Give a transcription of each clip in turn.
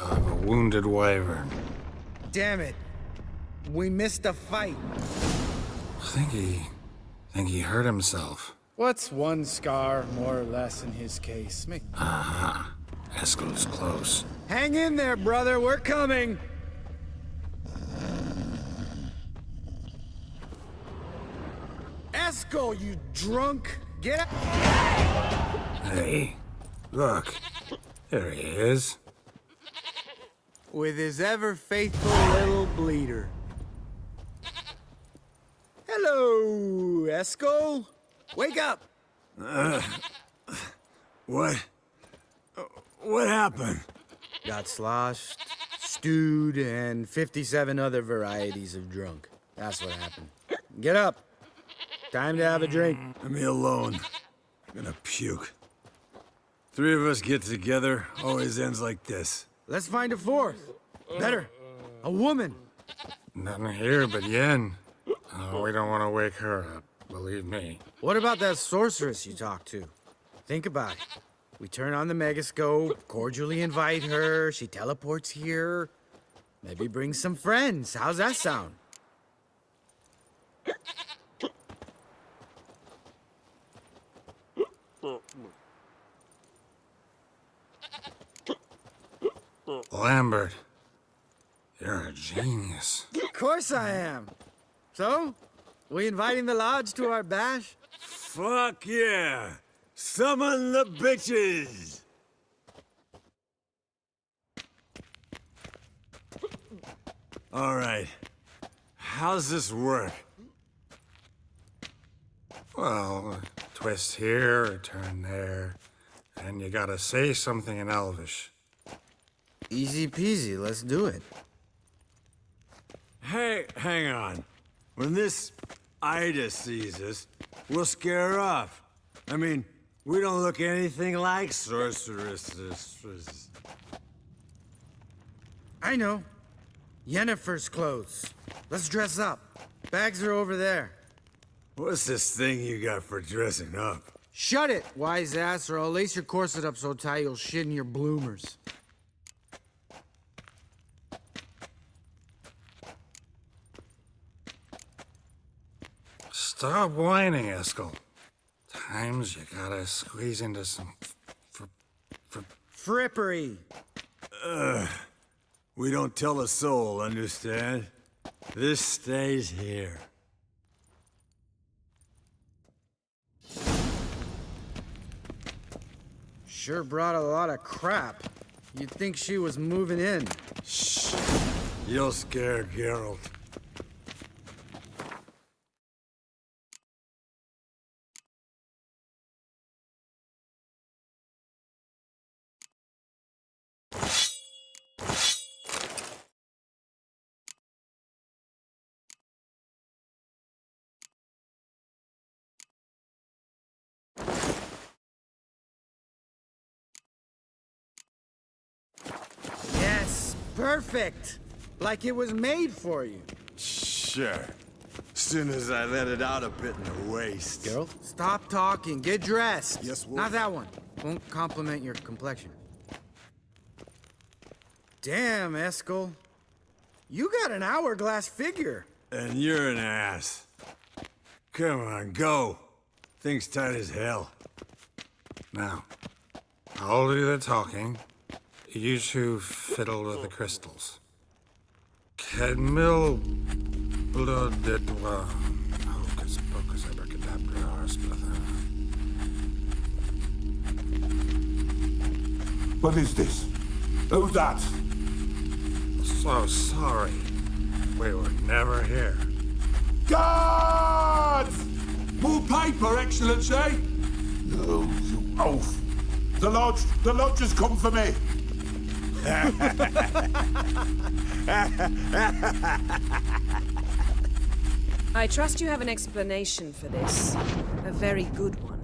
of a wounded wyvern. Damn it. We missed a fight. I think he hurt himself. What's one scar more or less in his case? Aha. Eskel's close. Hang in there, brother. We're coming. Eskel, you drunk! Get up! Hey, look. There he is. With his ever-faithful little bleeder. Hello, Eskel. Wake up! What? What happened? Got sloshed, stewed, and 57 other varieties of drunk. That's what happened. Get up. Time to have a drink. Leave me alone. I'm gonna puke. Three of us get together, always ends like this. Let's find a fourth. Better. A woman. Nothing here but Yen. Oh, we don't want to wake her up, believe me. What about that sorceress you talked to? Think about it. We turn on the megascope, cordially invite her, she teleports here. Maybe bring some friends. How's that sound? Lambert, you're a genius. Of course I am. So, we inviting the lodge to our bash? Fuck yeah! Summon the bitches! All right. How's this work? Well, a twist here, a turn there, and you gotta say something in Elvish. Easy peasy, let's do it. Hey, hang on. When this Ida sees us, we'll scare her off. I mean, we don't look anything like sorceresses. I know. Yennefer's clothes. Let's dress up. Bags are over there. What's this thing you got for dressing up? Shut it, wise ass, or I'll lace your corset up so tight you'll shit in your bloomers. Stop whining, Eskel. Times you gotta squeeze into some Frippery. We don't tell a soul, understand? This stays here. Sure brought a lot of crap. You'd think she was moving in. Shh. You'll scare Geralt. Yes, perfect. Like it was made for you. Sure. Soon as I let it out a bit in the waist. Geralt, stop talking. Get dressed. Yes, Wolf. Not that one. Won't compliment your complexion. Damn, Eskel. You got an hourglass figure. And you're an ass. Come on, go. Thing's tight as hell. Now, I'll do the talking. You two fiddle with the crystals. Cadmil blood de toi. Hocus pocus abracadabra arsplatha. What is this? Who's that? So sorry. We were never here. Guards! More paper, Excellency! No, you oaf. The lodge has come for me. I trust you have an explanation for this. A very good one.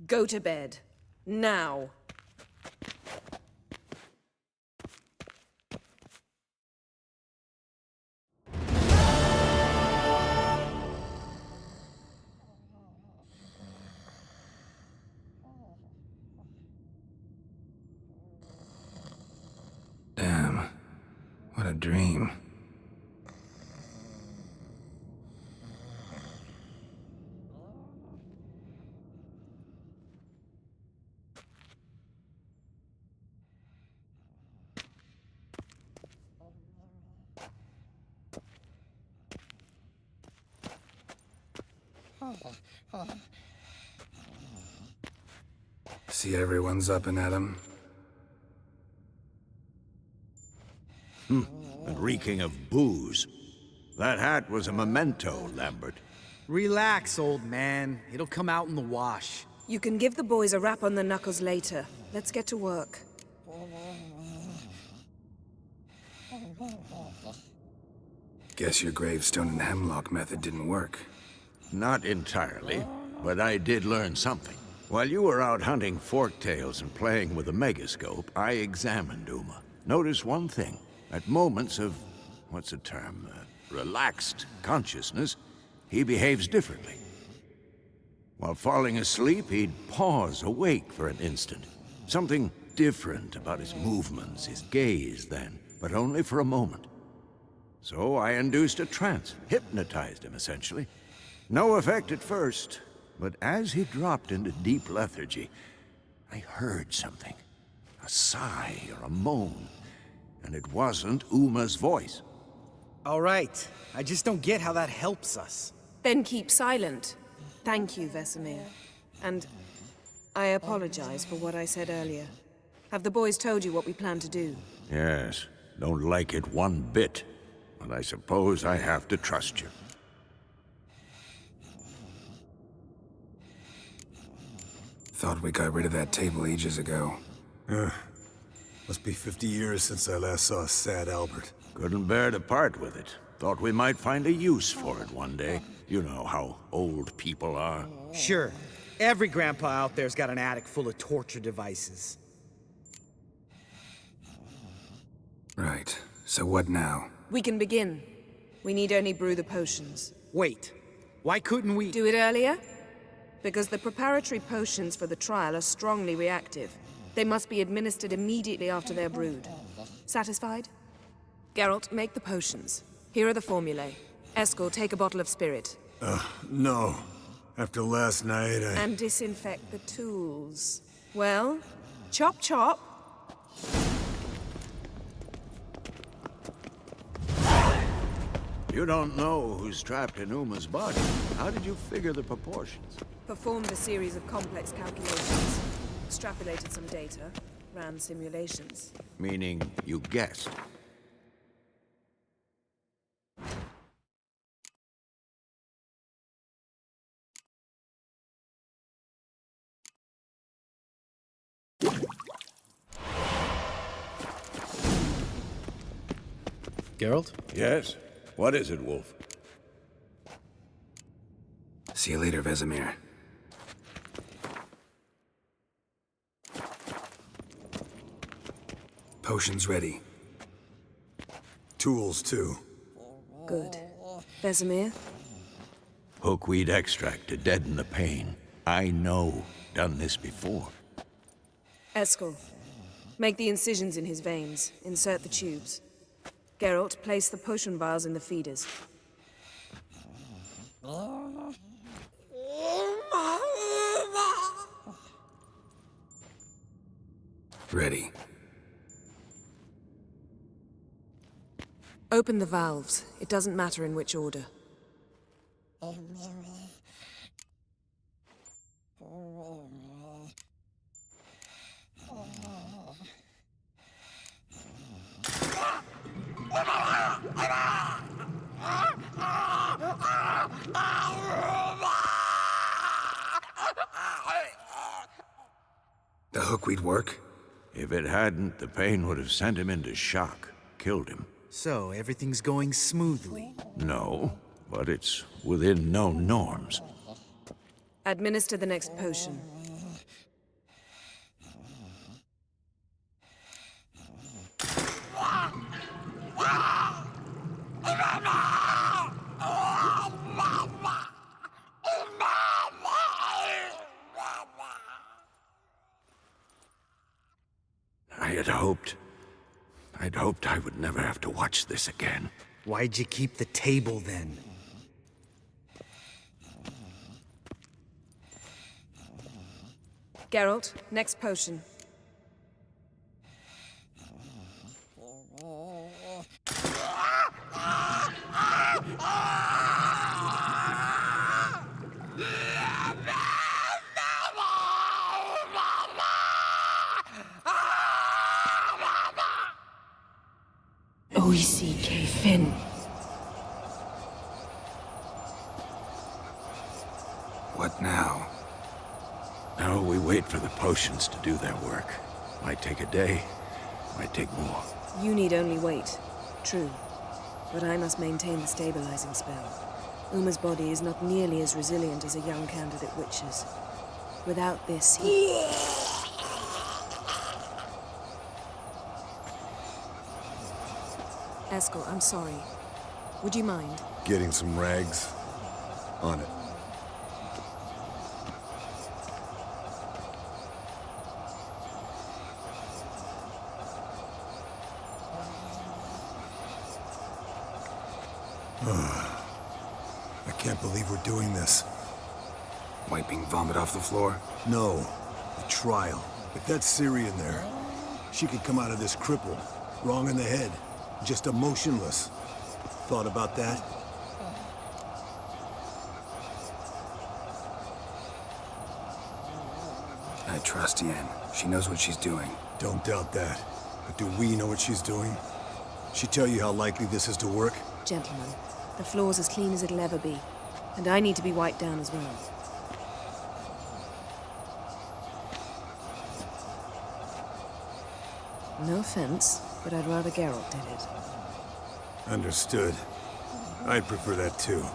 Go to bed. Now. a dream. See everyone's up and at 'em. And reeking of booze. That hat was a memento, Lambert. Relax, old man. It'll come out in the wash. You can give the boys a rap on the knuckles later. Let's get to work. Guess your gravestone and hemlock method didn't work. Not entirely, but I did learn something. While you were out hunting forktails and playing with a megascope, I examined Uma. Notice one thing. At moments of, what's the term, relaxed consciousness, he behaves differently. While falling asleep, he'd pause awake for an instant. Something different about his movements, his gaze then, but only for a moment. So I induced a trance, hypnotized him essentially. No effect at first, but as he dropped into deep lethargy, I heard something. A sigh or a moan, and it wasn't Uma's voice. All right. I just don't get how that helps us. Then keep silent. Thank you, Vesemir. And I apologize for what I said earlier. Have the boys told you what we plan to do? Yes, don't like it one bit, but I suppose I have to trust you. Thought we got rid of that table ages ago. Must be 50 years since I last saw sad Albert. Couldn't bear to part with it. Thought we might find a use for it one day. You know how old people are. Sure. Every grandpa out there's got an attic full of torture devices. Right. So what now? We can begin. We need only brew the potions. Wait. Why couldn't we... Do it earlier? Because the preparatory potions for the trial are strongly reactive. They must be administered immediately after they're brewed. Satisfied? Geralt, make the potions. Here are the formulae. Eskel, take a bottle of spirit. No. After last night, And disinfect the tools. Well, chop chop. You don't know who's trapped in Uma's body. How did you figure the proportions? Performed a series of complex calculations. Extrapolated some data. Ran simulations. Meaning you guessed. Geralt? Yes? What is it, Wolf? See you later, Vesemir. Potions ready. tools too. Good. Vesemir? Hookweed extract to deaden the pain. I know. Done this before. Eskel, make the incisions in his veins. Insert the tubes. Geralt, place the potion vials in the feeders. Ready. Open the valves. It doesn't matter in which order. The hookweed work? If it hadn't, the pain would have sent him into shock. Killed him. So, everything's going smoothly. No, but it's within known norms. Administer the next potion. I had hoped. I'd hoped I would never have to watch this again. Why'd you keep the table then? Geralt, next potion. O-E-C-K Finn. What now? Now we wait for the potions to do their work. Might take a day, might take more. You need only wait. True. But I must maintain the stabilizing spell. Uma's body is not nearly as resilient as a young candidate witch's. Without this, he... Eskel, I'm sorry. Would you mind? Getting some rags? On it. I can't believe we're doing this. Wiping vomit off the floor? No. The trial. If that's Syrian there, she could come out of this crippled, wrong in the head, just emotionless. Thought about that? I trust Yen. She knows what she's doing. Don't doubt that. But do we know what she's doing? She tell you how likely this is to work? Gentlemen, the floor's as clean as it'll ever be. And I need to be wiped down as well. No offense, but I'd rather Geralt did it. Understood. I'd prefer that too.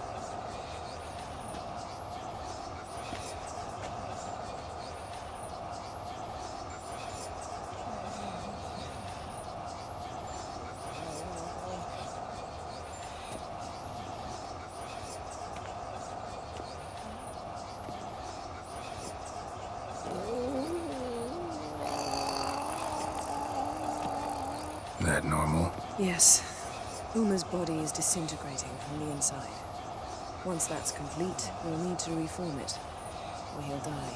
That normal? Yes. Uma's body is disintegrating from the inside. Once that's complete, we'll need to reform it, or he'll die.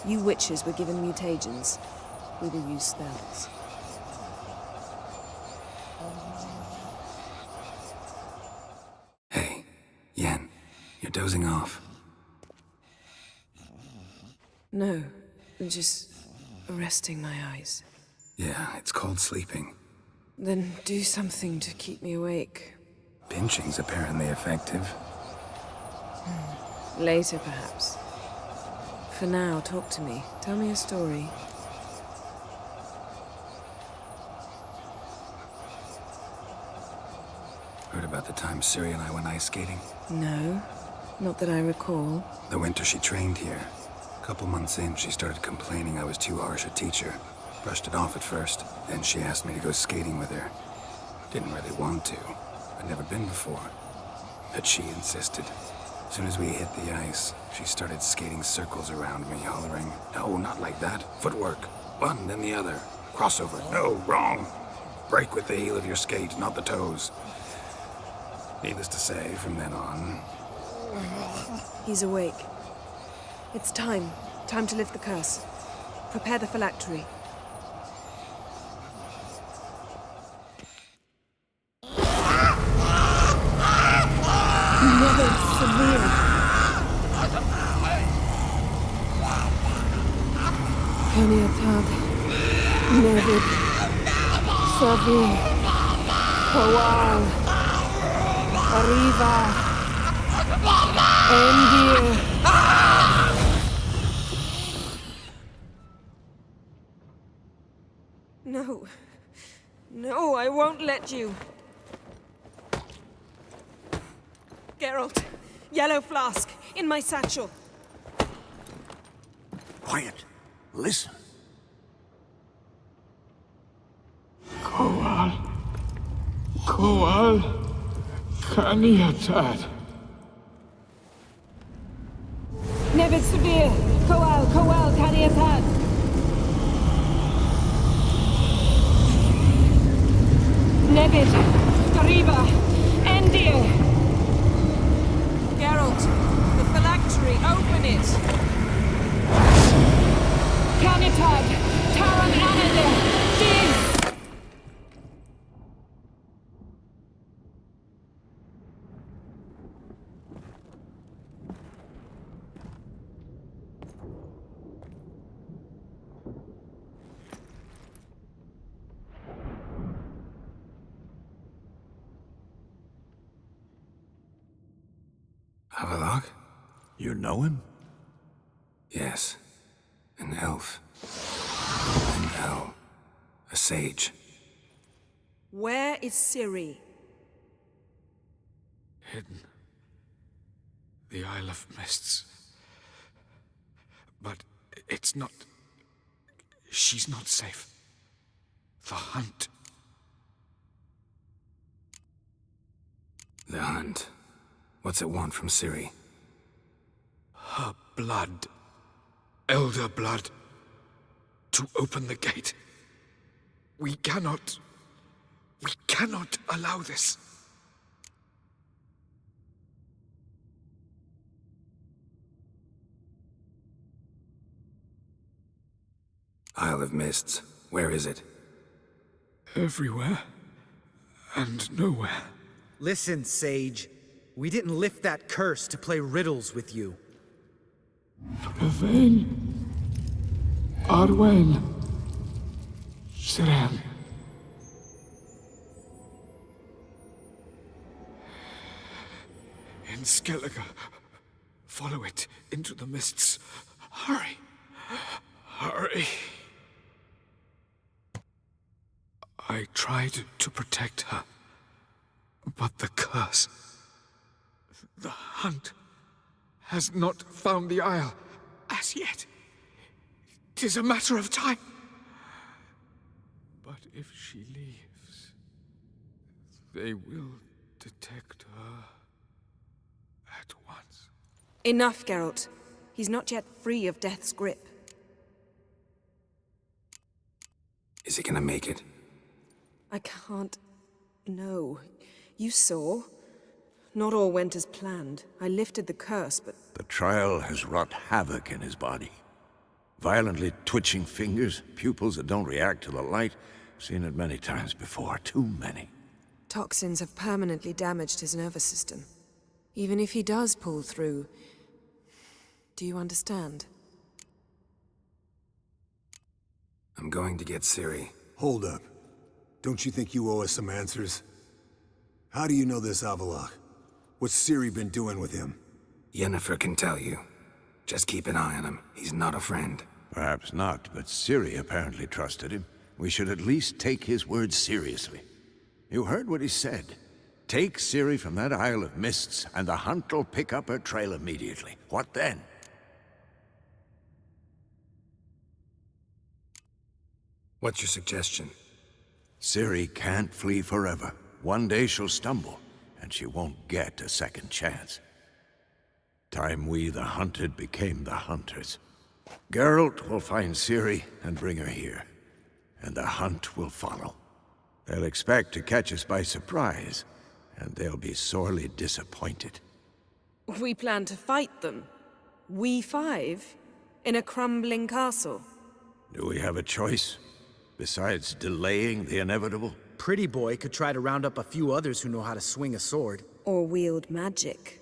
You witches were given mutagens. We will use spells. Hey, Yen, you're dozing off. No, just resting my eyes. Yeah, it's called sleeping. Then do something to keep me awake. Pinching's apparently effective. Later, perhaps. For now, talk to me. Tell me a story. Heard about the time Siri and I went ice skating? No, not that I recall. The winter she trained here. A couple months in, she started complaining I was too harsh a teacher. Brushed it off at first. Then she asked me to go skating with her. Didn't really want to. I'd never been before. But she insisted. As soon as we hit the ice, she started skating circles around me, hollering, "No, not like that. Footwork. One, then the other. Crossover. No, wrong. Break with the heel of your skate, not the toes." Needless to say, from then on... He's awake. It's time. Time to lift the curse. Prepare the phylactery. Never severe. Peniatad. Nevid. Severe. Kowal. Arriva. Endir. No. No, I won't let you. Geralt, yellow flask, in my satchel. Quiet. Listen. Kowal. Kowal. Kaniatad. Nevid Severe, Kowal, Kaniatad. Levid, Dariba, Endir. Geralt, the phylactery, open it! Canitad, Taran Anadil, Diz. Havelock? You know him? Yes. An elf. An elf. A sage. Where is Ciri? Hidden. The Isle of Mists. But it's not... She's not safe. The hunt. The hunt. What's it want from Ciri? Her blood. Elder blood. To open the gate. We cannot allow this. Isle of Mists. Where is it? Everywhere. And nowhere. Listen, Sage. We didn't lift that curse to play riddles with you. Yvain. Arwen. Siren. In Skellige. Follow it into the mists. Hurry. Hurry. I tried to protect her. But the curse... The hunt has not found the Isle as yet. 'Tis a matter of time. But if she leaves, they will detect her at once. Enough, Geralt. He's not yet free of death's grip. Is he gonna make it? I can't... No. You saw. Not all went as planned. I lifted the curse, but... The trial has wrought havoc in his body. Violently twitching fingers, pupils that don't react to the light. Seen it many times before, too many. Toxins have permanently damaged his nervous system. Even if he does pull through... Do you understand? I'm going to get Ciri. Hold up. Don't you think you owe us some answers? How do you know this Havelock? What's Ciri been doing with him? Yennefer can tell you. Just keep an eye on him. He's not a friend. Perhaps not, but Ciri apparently trusted him. We should at least take his words seriously. You heard what he said. Take Ciri from that Isle of Mists, and the hunt will pick up her trail immediately. What then? What's your suggestion? Ciri can't flee forever. One day she'll stumble, and she won't get a second chance. Time we, the hunted, became the hunters. Geralt will find Ciri and bring her here, and the hunt will follow. They'll expect to catch us by surprise, and they'll be sorely disappointed. We plan to fight them. We five? In a crumbling castle? Do we have a choice? Besides delaying the inevitable? Pretty Boy could try to round up a few others who know how to swing a sword. Or wield magic.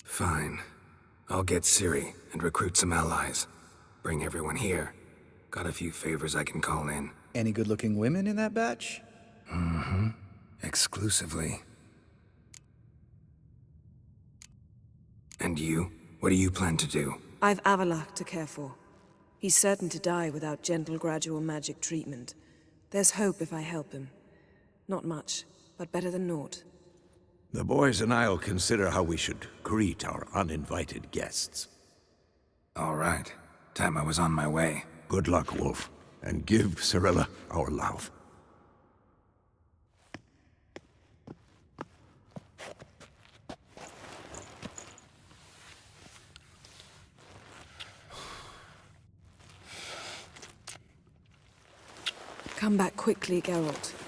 Fine. I'll get Ciri and recruit some allies. Bring everyone here. Got a few favors I can call in. Any good-looking women in that batch? Mm-hmm. Exclusively. And you? What do you plan to do? I've Avallac'h to care for. He's certain to die without gentle, gradual magic treatment. There's hope if I help him. Not much, but better than naught. The boys and I'll consider how we should greet our uninvited guests. All right. Time I was on my way. Good luck, Wolf, and give Cirilla our love. Come back quickly, Geralt.